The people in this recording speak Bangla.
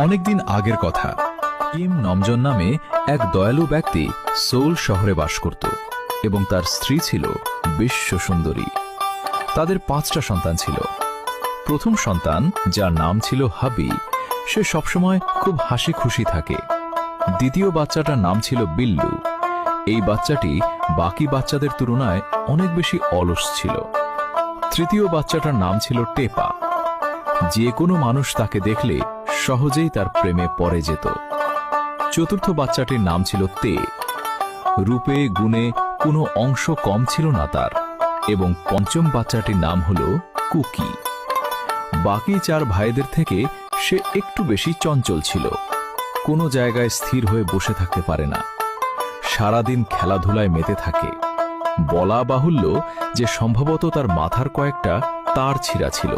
অনেকদিন আগের কথা। কিম নমজন নামে এক দয়ালু ব্যক্তি সোল শহরে বাস করত এবং তার স্ত্রী ছিল বিশ্ব সুন্দরী। তাদের 5টা সন্তান ছিল। প্রথম সন্তান, যার নাম ছিল হাবি, সে সবসময় খুব হাসি খুশি থাকে। দ্বিতীয় বাচ্চাটার নাম ছিল বিল্লু। এই বাচ্চাটি বাকি বাচ্চাদের তুলনায় অনেক বেশি অলস ছিল। তৃতীয় বাচ্চাটার নাম ছিল টেপা। যে কোনো মানুষ তাকে দেখলে সহজেই তার প্রেমে পড়ে যেত। চতুর্থ বাচ্চাটির নাম ছিল তে। রূপে গুণে কোনো অংশ কম ছিল না তার। এবং পঞ্চম বাচ্চাটির নাম হল কুকি। বাকি 4 ভাইদের থেকে সে একটু বেশি চঞ্চল ছিল। কোনো জায়গায় স্থির হয়ে বসে থাকতে পারে না। সারাদিন খেলাধুলায় মেতে থাকে। বলা বাহুল্য যে সম্ভবত তার মাথার কয়েকটা তার ছিঁড়া ছিল।